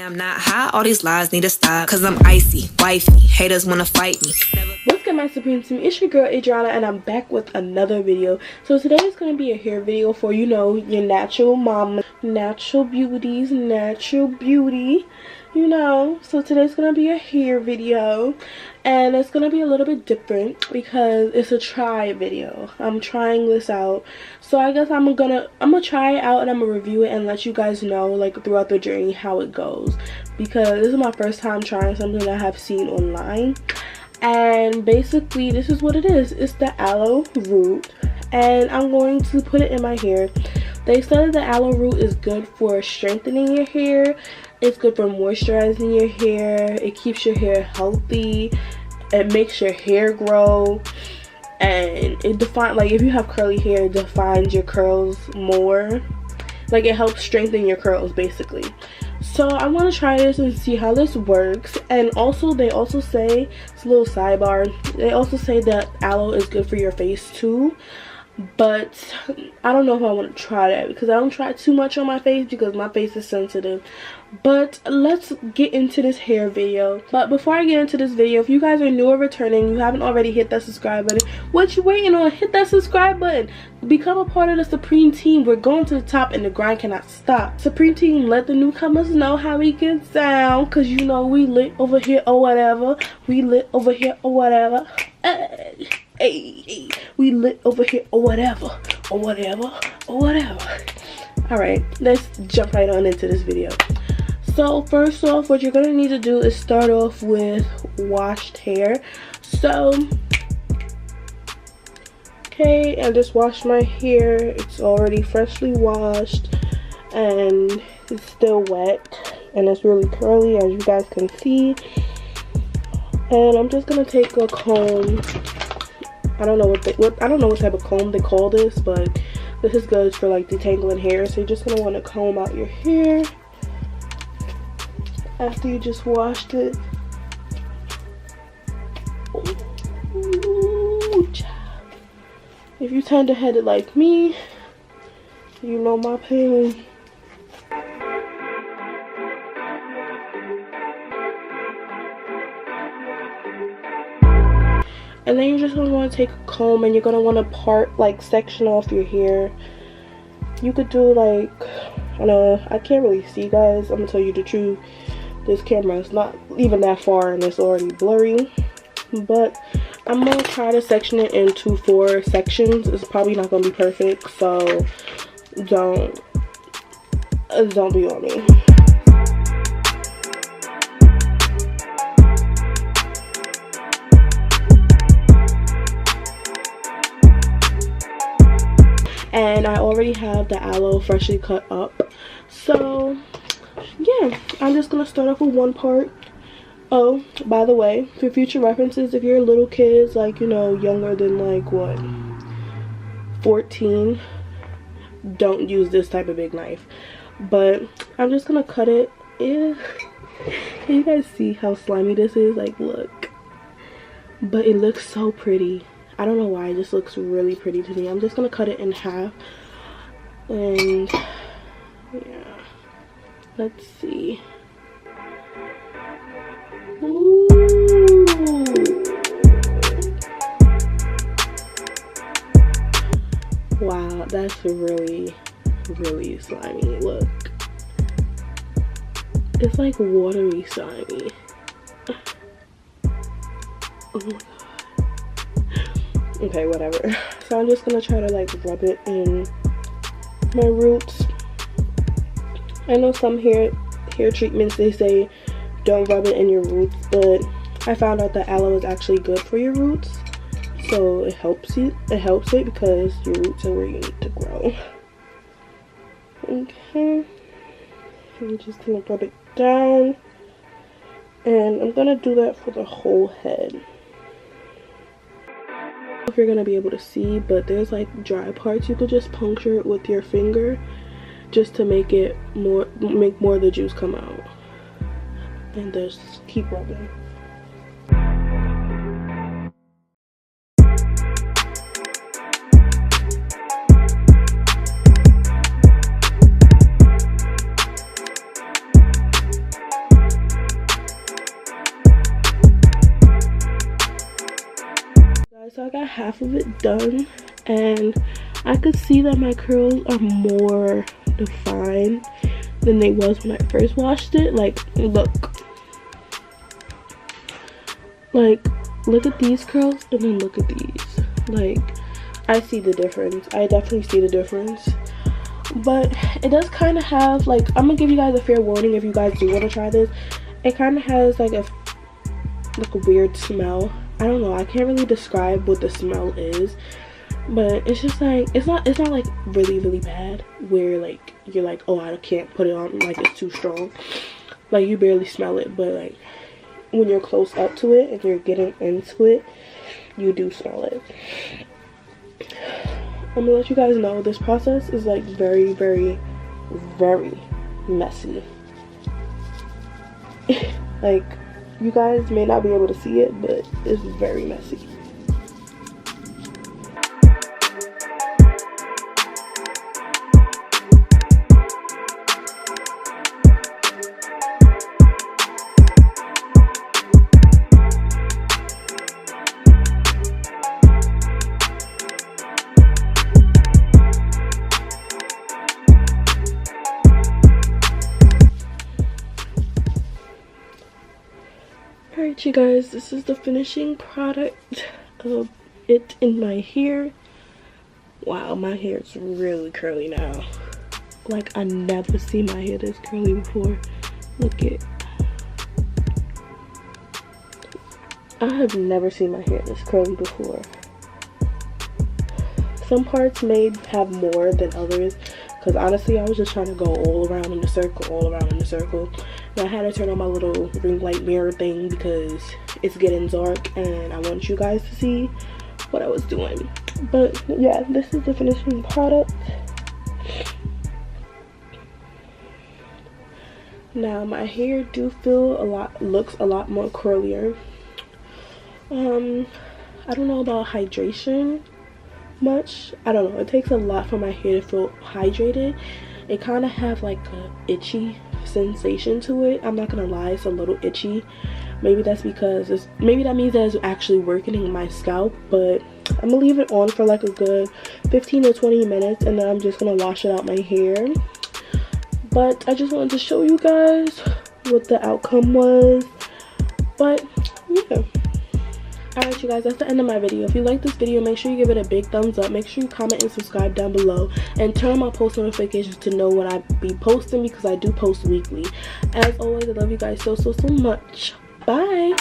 I'm not hot, all these lies need to stop. Cause I'm icy, wifey, haters wanna fight me. What's good, my Supreme Team? It's your girl Adriana, and I'm back with another video. So today is going to be a hair video for, you know, your natural mom, natural beauties, natural beauty, you know. So today's going to be a hair video, and it's going to be a little bit different because it's a try video. I'm trying this out. So I guess I'm gonna try it out, and I'm gonna review it and let you guys know, like, throughout the journey how it goes, because this is my first time trying something I have seen online. And basically this is what it is. It's the aloe root, and I'm going to put it in my hair. They said the aloe root is good for strengthening your hair, it's good for moisturizing your hair, it keeps your hair healthy, it makes your hair grow, and it defines, like, if you have curly hair, it defines your curls more. Like, it helps strengthen your curls basically. So I want to try this and see how this works. And also, they also say, it's a little sidebar, they also say that aloe is good for your face too. But I don't know if I want to try that because I don't try too much on my face because my face is sensitive. But let's get into this hair video. But before I get into this video, if you guys are new or returning, you haven't already hit that subscribe button, what you waiting on? Hit that subscribe button. Become a part of the Supreme Team. We're going to the top and the grind cannot stop. Supreme Team, let the newcomers know how we get down, because you know we lit over here or whatever. We lit over here or whatever. Hey, we lit over here or whatever, or whatever, or whatever. Alright, let's jump right on into this video. So first off, what you're going to need to do is start off with washed hair. So, okay, I just washed my hair. It's already freshly washed and it's still wet and it's really curly, as you guys can see. And I'm just going to take a comb. I don't know what type of comb they call this, but this is good for, like, detangling hair. So you're just gonna want to comb out your hair after you just washed it. Ooh, if you tender-headed like me, you know my pain. And then you're just going to want to take a comb and you're going to want to part, like, section off your hair. You could do, like, I don't know, I can't really see, guys. I'm going to tell you the truth. This camera is not even that far and it's already blurry. But I'm going to try to section it into 4 sections. It's probably not going to be perfect, so don't be on me. And I already have the aloe freshly cut up. So yeah, I'm just gonna start off with one part. Oh, by the way, for future references, if you're little kids, like, you know, younger than, like, what, 14, don't use this type of big knife. But I'm just gonna cut it. Can you guys see how slimy this is? Like, look. But it looks so pretty. I don't know why, it just looks really pretty to me. I'm just gonna cut it in half. And yeah, let's see. Ooh. Wow, that's really, really slimy. Look, it's like watery slimy. Oh my god. Okay, whatever. So I'm just gonna try to, like, rub it in my roots. I know some hair treatments, they say don't rub it in your roots, but I found out that aloe is actually good for your roots. So it helps it because your roots are where you need to grow. Okay. I'm just gonna rub it down. And I'm gonna do that for the whole head. If you're gonna be able to see, but there's, like, dry parts, you could just puncture it with your finger just to make more of the juice come out, and just keep rubbing. so I got half of it done, and I could see that my curls are more defined than they was when I first washed it. Like, look at these curls and then look at these. Like, I see the difference. I definitely see the difference. But it does kind of have, like, I'm gonna give you guys a fair warning if you guys do want to try this. It kind of has like a weird smell. I don't know, I can't really describe what the smell is, but it's just like, it's not like really bad where like you're like, oh, I can't put it on, like it's too strong. Like, you barely smell it, but like when you're close up to it and you're getting into it, you do smell it. I'm gonna let you guys know this process is like very messy. Like, you guys may not be able to see it, but it's very messy. Alright, you guys, this is the finishing product of it in my hair. Wow, my hair is really curly now. Like, I never seen my hair this curly before. Look it. I have never seen my hair this curly before. Some parts may have more than others, because honestly I was just trying to go all around in a circle, and I had to turn on my little ring light mirror thing because it's getting dark and I want you guys to see what I was doing. But yeah, this is the finishing product. Now my hair looks a lot more curlier. I don't know about hydration much. I don't know, it takes a lot for my hair to feel hydrated. It kind of have like a itchy sensation to it. I'm not gonna lie, it's a little itchy. Maybe that's because maybe that means that it's actually working in my scalp, but I'm gonna leave it on for like a good 15 to 20 minutes and then I'm just gonna wash it out my hair. But I just wanted to show you guys what the outcome was. But yeah, alright you guys, that's the end of my video. If you like this video, make sure you give it a big thumbs up. Make sure you comment and subscribe down below, and turn on my post notifications to know when I be posting, because I do post weekly. As always, I love you guys so much. Bye.